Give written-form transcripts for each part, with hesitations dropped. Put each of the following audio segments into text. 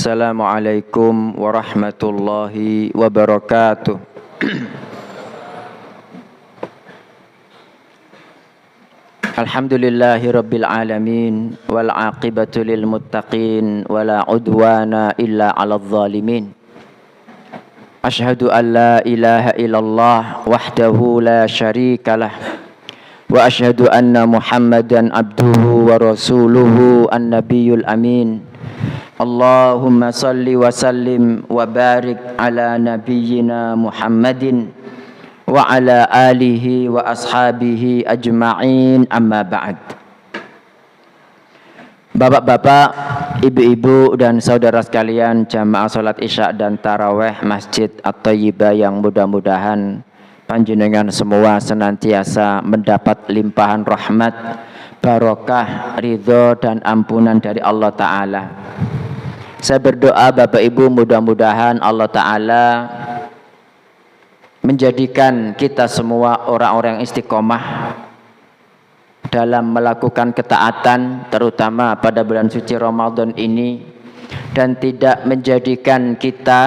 Assalamualaikum warahmatullahi wabarakatuh. Alhamdulillahi rabbil alamin wal aqibatu lil muttaqin wala udwana illa 'alal zalimin. Asyhadu an la ilaha illallah wahdahu la syarikalah wa asyhadu anna Muhammadan abduhu wa rasuluhu an-nabiyyul amin. Allahumma salli wa sallim wa barik ala nabiyyina Muhammadin wa ala alihi wa ashabihi ajma'in, amma ba'd. Bapak-bapak, ibu-ibu dan saudara sekalian jamaah salat Isya dan tarawih Masjid At-Thayyibah yang mudah-mudahan panjenengan semua senantiasa mendapat limpahan rahmat, barokah, ridho dan ampunan dari Allah Ta'ala. Saya berdoa Bapak Ibu mudah-mudahan Allah Ta'ala menjadikan kita semua orang-orang istiqomah dalam melakukan ketaatan terutama pada bulan suci Ramadan ini, dan tidak menjadikan kita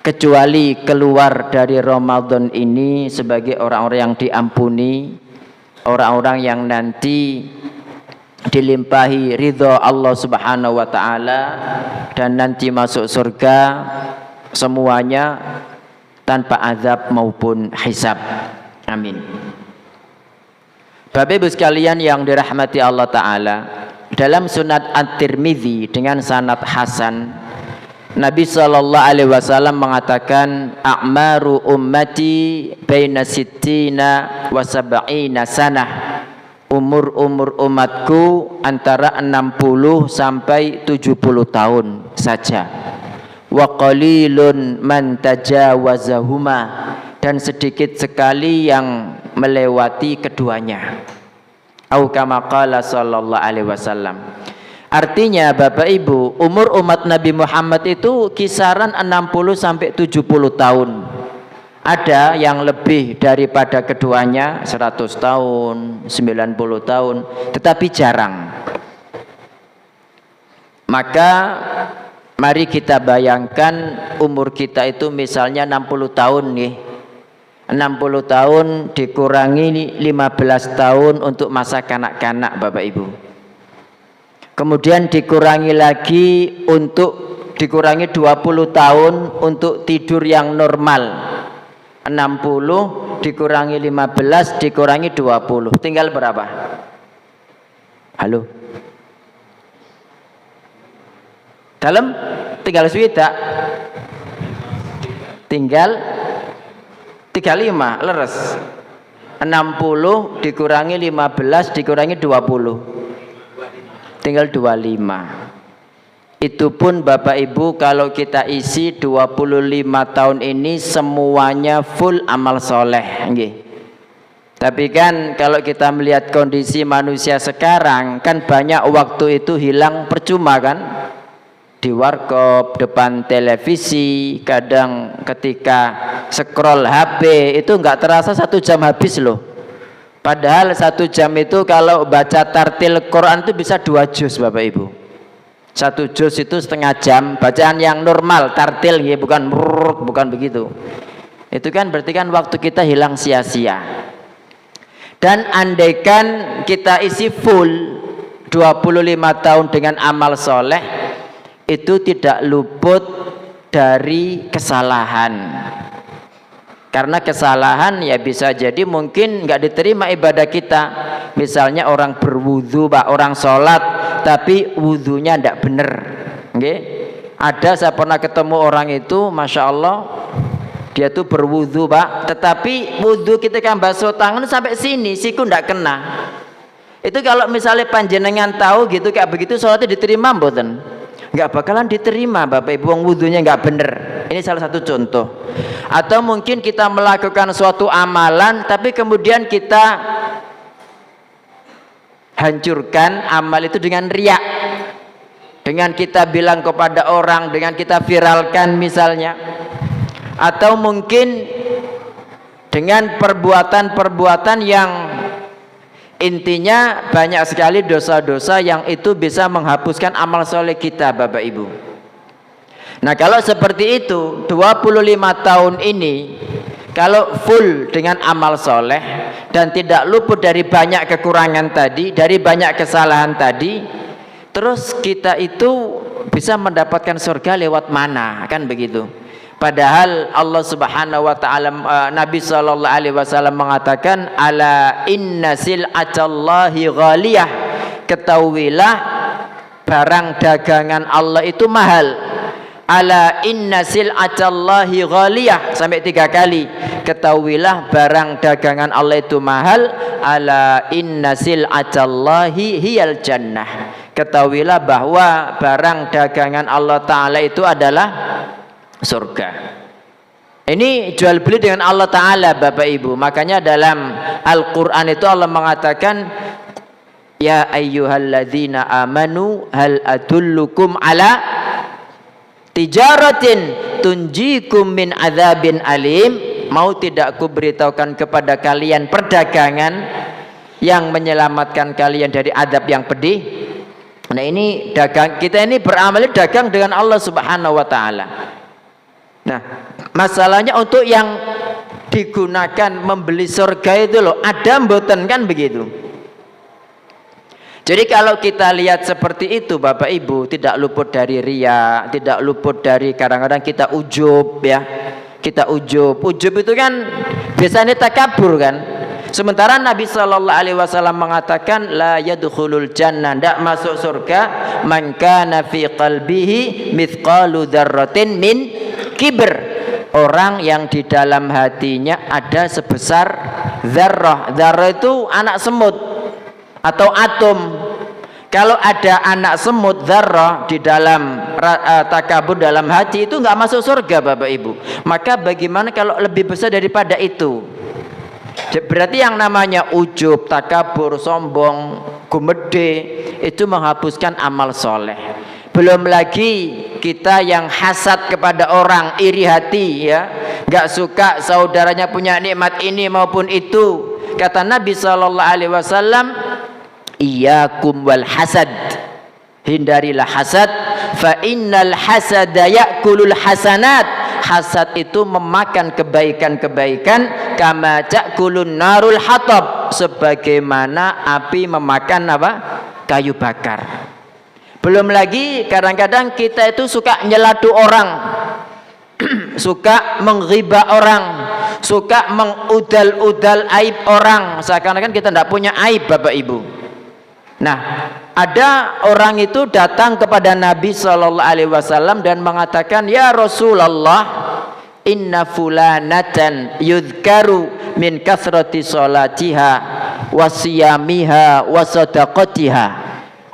kecuali keluar dari Ramadan ini sebagai orang-orang yang diampuni, orang-orang yang nanti dilimpahi ridho Allah Subhanahu wa Ta'ala dan nanti masuk surga semuanya tanpa azab maupun hisab. Amin. Bapak Ibu sekalian yang dirahmati Allah Ta'ala, dalam Sunan At-Tirmidzi dengan sanad hasan, Nabi SAW mengatakan, a'maru ummati baina sittina wa sab'ina sanah. Umur umatku antara 60 sampai 70 tahun saja. Wa qalilun man tajawazahuma, dan sedikit sekali yang melewati keduanya. Au kama qala sallallahu alaihi wasallam. Artinya Bapak Ibu, umur umat Nabi Muhammad itu kisaran 60 sampai 70 tahun. Ada yang lebih daripada keduanya, 100 tahun, 90 tahun, tetapi jarang. Maka mari kita bayangkan umur kita itu misalnya 60 tahun nih. 60 tahun dikurangi 15 tahun untuk masa kanak-kanak Bapak Ibu. Kemudian dikurangi lagi dikurangi 20 tahun untuk tidur yang normal. 60 dikurangi 15 dikurangi 20, tinggal berapa? Halo? Dalam tinggal swida, tinggal 35 leres. 60 dikurangi 15 dikurangi 20, tinggal 25. Itu pun Bapak Ibu kalau kita isi 25 tahun ini semuanya full amal soleh. Tapi kan kalau kita melihat kondisi manusia sekarang, kan banyak waktu itu hilang percuma kan. Di warkop, depan televisi, kadang ketika scroll HP itu nggak terasa 1 jam habis loh. Padahal 1 jam itu kalau baca tartil Quran itu bisa 2 juz Bapak Ibu. 1 juz itu setengah jam, bacaan yang normal, tartil ya, bukan begitu. Itu kan berarti kan waktu kita hilang sia-sia. Dan andaikan kita isi full 25 tahun dengan amal soleh, itu tidak luput dari kesalahan. Karena kesalahan ya bisa jadi mungkin nggak diterima ibadah kita. Misalnya orang berwudu, orang sholat tapi wudunya tidak benar. Ada, saya pernah ketemu orang itu, masya Allah, dia tuh berwudu tetapi wudu kita kan basuh tangan sampai sini, siku tidak kena. Itu kalau misalnya panjenengan tahu gitu kayak begitu, sholatnya diterima mboten? Nggak bakalan diterima Bapak Ibu, wudunya nggak bener. Ini salah satu contoh. Atau mungkin kita melakukan suatu amalan tapi kemudian kita hancurkan amal itu dengan riya, dengan kita bilang kepada orang, dengan kita viralkan misalnya, atau mungkin dengan perbuatan-perbuatan yang intinya banyak sekali dosa-dosa yang itu bisa menghapuskan amal soleh kita Bapak Ibu. Nah, kalau seperti itu 25 tahun ini kalau full dengan amal soleh dan tidak luput dari banyak kekurangan tadi, dari banyak kesalahan tadi, terus kita itu bisa mendapatkan surga lewat mana? Kan begitu. Padahal Allah Subhanahu wa taala, Nabi sallallahu alaihi wasallam mengatakan, ala inna sil'atallahi ghaliyah. Ketahuilah barang dagangan Allah itu mahal. Ala inna sil'atallahi ghaliyah, sampai 3 kali. Ketahuilah barang dagangan Allah itu mahal. Ala inna sil'atallahi hiyal jannah. Ketahuilah bahwa barang dagangan Allah Ta'ala itu adalah surga. Ini jual beli dengan Allah Ta'ala, Bapak Ibu. Makanya dalam Al-Quran itu Allah mengatakan, ya ayyuhalladzina amanu hal adullukum ala tijaratin tunjikum min adzabin alim. Mau tidak ku beritahukan kepada kalian perdagangan yang menyelamatkan kalian dari adab yang pedih. Nah, ini dagang, kita ini beramal dagang dengan Allah Subhanahu wa taala. Nah, masalahnya untuk yang digunakan membeli surga itu loh, ada mboten, kan begitu. Jadi kalau kita lihat seperti itu Bapak Ibu, tidak luput dari riya, tidak luput dari kadang-kadang kita ujub ya. Kita ujub. Ujub itu kan biasanya takabur kan. Sementara Nabi sallallahu alaihi wasallam mengatakan la yadkhulul jannah, tidak masuk surga man kana fi qalbihi mithqalu dzarratin min kibr. Orang yang di dalam hatinya ada sebesar dzarrah. Dzarrah itu anak semut atau atom. Kalau ada anak semut dzarrah di dalam takabur dalam hati, itu enggak masuk surga Bapak Ibu. Maka bagaimana kalau lebih besar daripada itu? Berarti yang namanya ujub, takabur, sombong, gumede itu menghapuskan amal soleh. Belum lagi kita yang hasad kepada orang, iri hati ya, nggak suka saudaranya punya nikmat ini maupun itu. Kata Nabi sallallahu alaihi wasallam, iyyakum wal hasad, hindarilah hasad, fa innal hasada ya'kulul hasanat. Hasad itu memakan kebaikan-kebaikan, kama ta'kulun narul hatab, sebagaimana api memakan apa? Kayu bakar. Belum lagi kadang-kadang kita itu suka nyeladu orang, suka menghibah orang, suka mengudal-udal aib orang, seakan-akan kita tidak punya aib Bapak Ibu. Nah, ada orang itu datang kepada Nabi sallallahu alaihi wasallam dan mengatakan, ya Rasulullah, inna fulanatan yudhkaru min kathrati salatiha wa siyamiha wa sadaqatiha.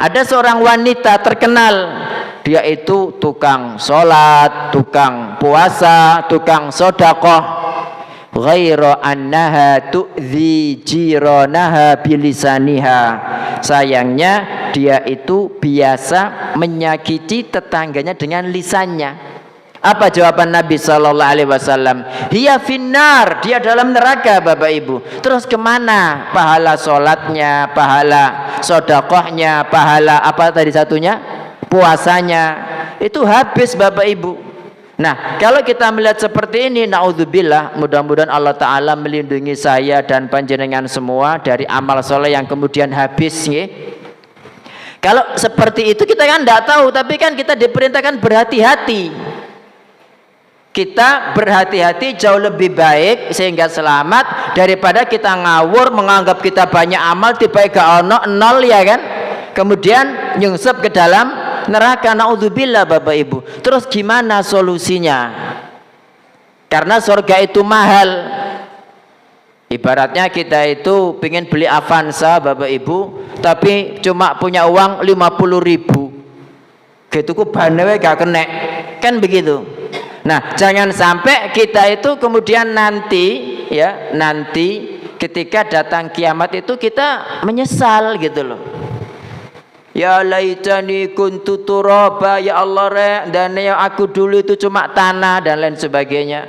Ada seorang wanita terkenal, dia itu tukang sholat, tukang puasa, tukang sedekah. Ghaira annaha tu'dhi jiranaha bilisaniha. Sayangnya dia itu biasa menyakiti tetangganya dengan lisannya. Apa jawaban Nabi sallallahu alaihi wasallam? Hiya finnar, dia dalam neraka Bapak Ibu. Terus kemana pahala sholatnya, pahala sedekahnya, pahala apa tadi satunya? Puasanya. Itu habis Bapak Ibu. Nah, kalau kita melihat seperti ini, naudzubillah, mudah-mudahan Allah Ta'ala melindungi saya dan panjenengan semua dari amal soleh yang kemudian habis ya. Kalau seperti itu kita kan tidak tahu, tapi kan kita diperintahkan berhati-hati. Kita berhati-hati jauh lebih baik sehingga selamat daripada kita ngawur menganggap kita banyak amal tiba-tiba gak ono nol ya kan. Kemudian nyungsep ke dalam neraka, naudzubillah Bapak Ibu. Terus gimana solusinya? Karena surga itu mahal. Ibaratnya kita itu pengen beli Avanza Bapak Ibu, tapi cuma punya uang 50.000. Gitu ku banewe gak kena. Kan begitu. Nah, jangan sampai kita itu kemudian nanti ya, nanti ketika datang kiamat itu kita menyesal gitu loh. Ya laitani kuntu turaba, ya Allah dan yang aku dulu itu cuma tanah dan lain sebagainya.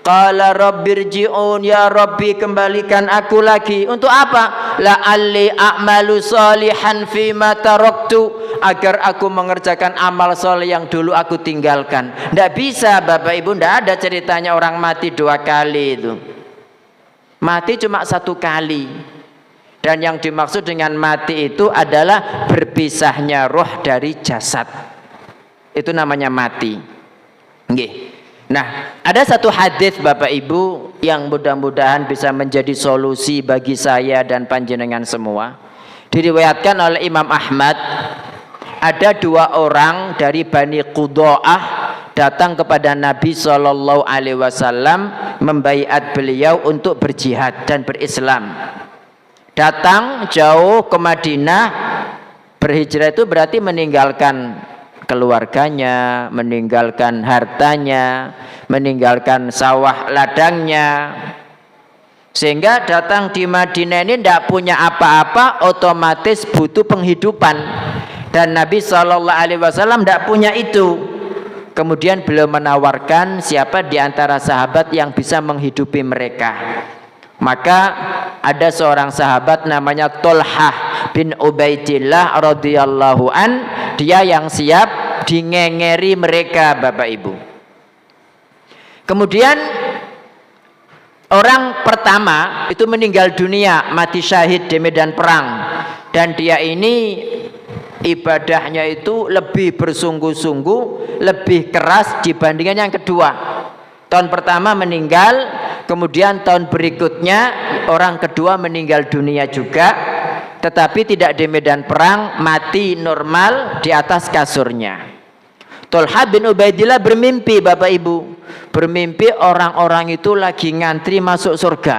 Qala rabbirji'un, ya Rabbi kembalikan aku lagi. Untuk apa? La'alli a'malu salihan fima taraktu, agar aku mengerjakan amal soleh yang dulu aku tinggalkan. Tidak bisa Bapak Ibu, tidak ada ceritanya orang mati 2 kali itu. Mati cuma 1 kali. Dan yang dimaksud dengan mati itu adalah berpisahnya roh dari jasad. Itu namanya mati. Nggih. Nah, ada satu hadis Bapak Ibu yang mudah-mudahan bisa menjadi solusi bagi saya dan panjenengan semua. Diriwayatkan oleh Imam Ahmad, ada 2 orang dari Bani Qudo'ah datang kepada Nabi SAW membaiat beliau untuk berjihad dan berislam. Datang jauh ke Madinah, berhijrah itu berarti meninggalkan keluarganya, meninggalkan hartanya, meninggalkan sawah ladangnya, sehingga datang di Madinah ini tidak punya apa-apa, otomatis butuh penghidupan, dan Nabi SAW tidak punya itu. Kemudian beliau menawarkan siapa di antara sahabat yang bisa menghidupi mereka. Maka ada seorang sahabat namanya Tolhah bin Ubaidillah radhiyallahu an, dia yang siap dingengeri mereka Bapak Ibu. Kemudian orang pertama itu meninggal dunia, mati syahid di medan perang, dan dia ini ibadahnya itu lebih bersungguh-sungguh, lebih keras dibandingkan yang kedua. Tahun pertama meninggal, kemudian tahun berikutnya orang kedua meninggal dunia juga, tetapi tidak di medan perang, mati normal di atas kasurnya. Tolha bin Ubaidillah bermimpi Bapak Ibu, bermimpi orang-orang itu lagi ngantri masuk surga.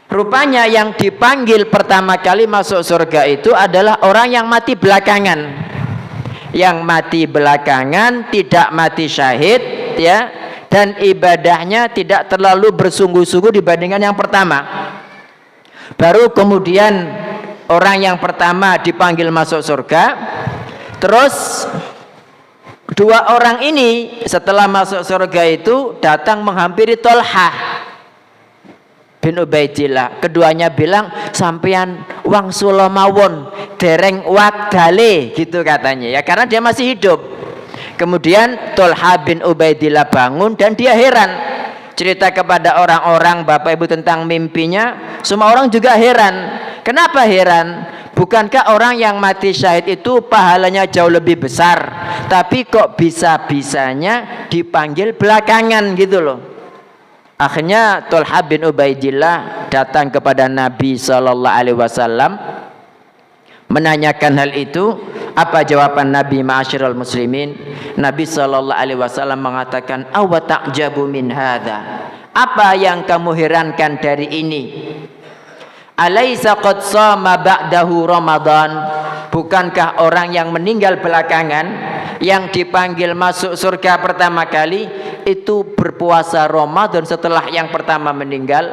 Rupanya yang dipanggil pertama kali masuk surga itu adalah orang yang mati belakangan. Yang mati belakangan tidak mati syahid, ya, dan ibadahnya tidak terlalu bersungguh-sungguh dibandingkan yang pertama. Baru kemudian orang yang pertama dipanggil masuk surga. Terus 2 orang ini setelah masuk surga itu datang menghampiri Tolhah bin Ubaidillah. Keduanya bilang, sampean wang sulamawon dereng waktale, gitu katanya, ya, karena dia masih hidup. Kemudian Tolha bin Ubaidillah bangun dan dia heran, cerita kepada orang-orang Bapak Ibu tentang mimpinya. Semua orang juga heran. Kenapa heran? Bukankah orang yang mati syahid itu pahalanya jauh lebih besar, tapi kok bisa-bisanya dipanggil belakangan gitu loh. Akhirnya Tolha bin Ubaidillah datang kepada Nabi SAW menanyakan hal itu. Apa jawaban Nabi ma'asyiral muslimin? Nabi SAW mengatakan, awa ta'jabu min hadha, apa yang kamu herankan dari ini? Alaysa qad shama ba'dahu Ramadan, bukankah orang yang meninggal belakangan yang dipanggil masuk surga pertama kali itu berpuasa Ramadan setelah yang pertama meninggal?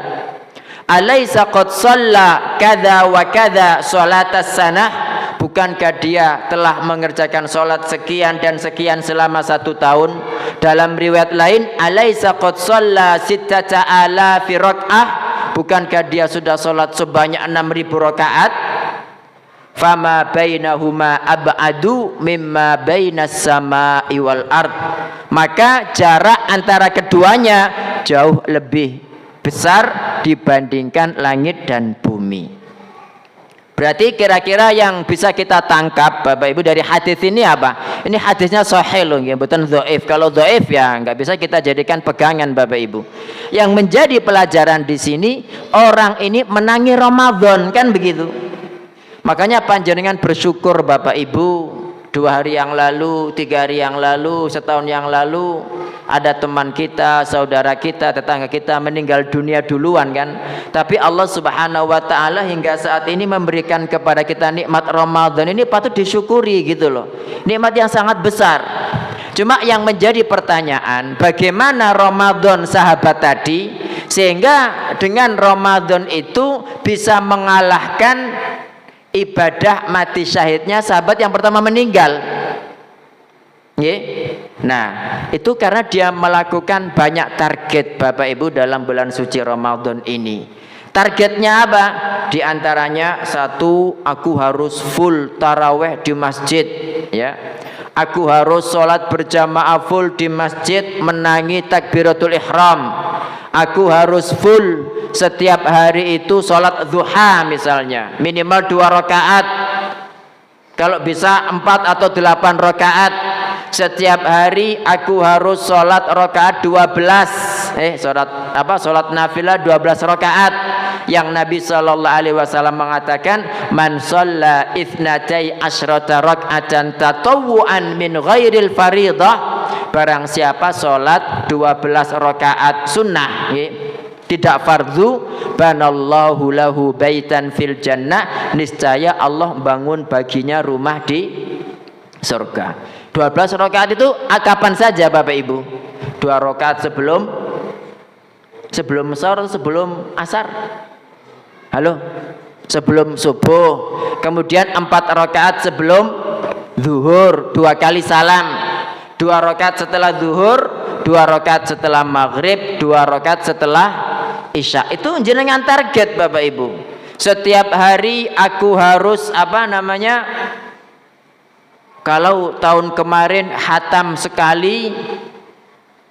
Alaysa qad shalla kadza wa kadza sholatas sanah, bukankah dia telah mengerjakan sholat sekian dan sekian selama 1 tahun? Dalam riwayat lain, alaysa qad shalla sittata alafi rak'ah, bukankah dia sudah sholat sebanyak 6.000 rakaat? Fama bainahuma ab'adu mimma bainas sama'i wal ard, maka jarak antara keduanya jauh lebih besar dibandingkan langit dan bumi. Berarti kira-kira yang bisa kita tangkap Bapak Ibu dari hadis ini apa? Ini hadisnya sahih loh, ya, bukan dhaif. Kalau dhaif ya nggak bisa kita jadikan pegangan Bapak Ibu. Yang menjadi pelajaran di sini, orang ini menangi Ramadan, kan begitu. Makanya panjenengan bersyukur Bapak Ibu, 2 hari yang lalu, 3 hari yang lalu, setahun yang lalu ada teman kita, saudara kita, tetangga kita meninggal dunia duluan kan. Tapi Allah Subhanahu wa taala hingga saat ini memberikan kepada kita nikmat Ramadan, ini patut disyukuri gitu loh. Nikmat yang sangat besar. Cuma yang menjadi pertanyaan, bagaimana Ramadan sahabat tadi sehingga dengan Ramadan itu bisa mengalahkan ibadah mati syahidnya sahabat yang pertama meninggal. Nggih. Nah, itu karena dia melakukan banyak target Bapak Ibu dalam bulan suci Ramadan ini. Targetnya apa? Di antaranya satu, aku harus full taraweh di masjid, ya. Aku harus sholat berjamaah full di masjid menangi takbiratul ihram. Aku harus full setiap hari itu sholat duha misalnya, minimal 2 rakaat. Kalau bisa 4 atau 8 rakaat. Setiap hari aku harus sholat rakaat 12. Sholat nafilah 12 rakaat. Yang Nabi SAW mengatakan, man shalla itsnatai asyrata rak'atan tatawwu'an min ghairil faridah. Barang siapa sholat 12 rakaat sunnah, tidak fardu, banallahu lahu baitan fil jannah, niscaya Allah bangun baginya rumah di surga. 12 rakaat itu kapan saja Bapak Ibu? 2 rakaat sebelum sahur atau sebelum asar? Halo? Sebelum subuh. Kemudian 4 rakaat sebelum zuhur, 2 kali salam. 2 rakaat setelah zuhur, 2 rakaat setelah maghrib, 2 rakaat setelah isya. Itu jenengan target Bapak Ibu. Setiap hari aku harus kalau tahun kemarin hatam sekali,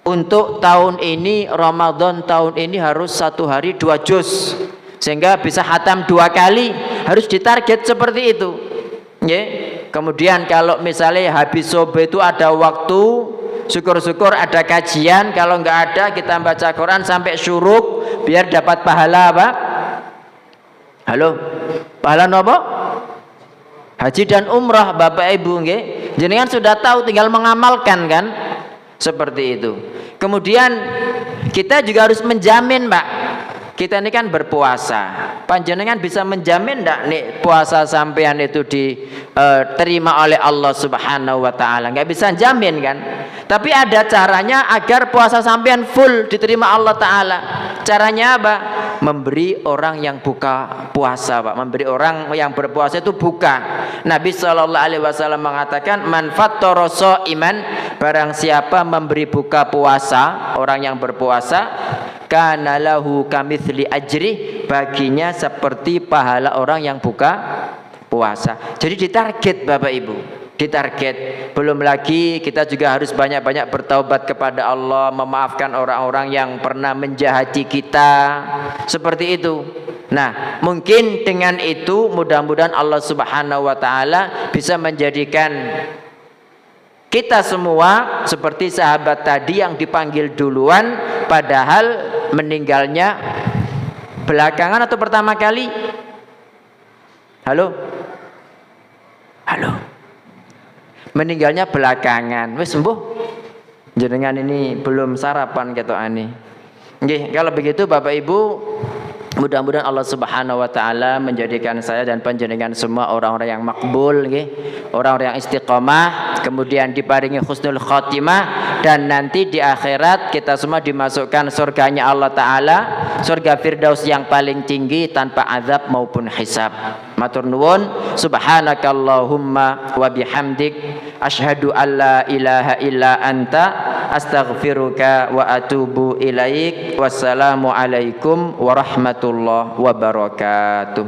untuk tahun ini Ramadan tahun ini harus 1 hari 2 juz, sehingga bisa hatam 2 kali. Harus ditarget seperti itu. Kemudian kalau misalnya habis subuh itu ada waktu, syukur-syukur ada kajian. Kalau nggak ada, kita baca Quran sampai syuruk biar dapat pahala apa? Halo, pahala apa? Haji dan umrah Bapak Ibu, nggih. Jenengan sudah tahu, tinggal mengamalkan kan? Seperti itu. Kemudian kita juga harus menjamin, Pak. Kita ini kan berpuasa. Panjenengan bisa menjamin enggak nih puasa sampean itu diterima oleh Allah Subhanahu wa taala? Enggak bisa jamin kan? Tapi ada caranya agar puasa sampean full diterima Allah taala. Caranya apa? Memberi orang yang buka puasa, Pak. Memberi orang yang berpuasa itu buka. Nabi SAW mengatakan, man fattara shaiman, barang siapa memberi buka puasa, orang yang berpuasa, kana lahu kamitsli ajri, baginya seperti pahala orang yang buka puasa. Jadi ditarget Bapak Ibu, ditarget. Belum lagi kita juga harus banyak-banyak bertaubat kepada Allah, memaafkan orang-orang yang pernah menjahati kita, seperti itu. Nah, mungkin dengan itu mudah-mudahan Allah Subhanahu wa taala bisa menjadikan kita semua seperti sahabat tadi yang dipanggil duluan, padahal meninggalnya belakangan atau pertama kali? Halo? Halo? Meninggalnya belakangan. Wis sembuh? Jenengan ini belum sarapan ketokane. Nggih, kalau begitu Bapak Ibu, mudah-mudahan Allah Subhanahu wa taala menjadikan saya dan panjenengan semua orang-orang yang makbul, nggih. Orang-orang yang istiqomah, kemudian diparingi husnul khotimah, dan nanti di akhirat kita semua dimasukkan surganya Allah taala, surga Firdaus yang paling tinggi tanpa azab maupun hisab. Matur nuwun, subhanakallahumma wa bihamdik, asyhadu an la ilaha illa anta, astaghfiruka wa atubu ilaik. Wassalamu alaikum warahmatullahi wabarakatuh.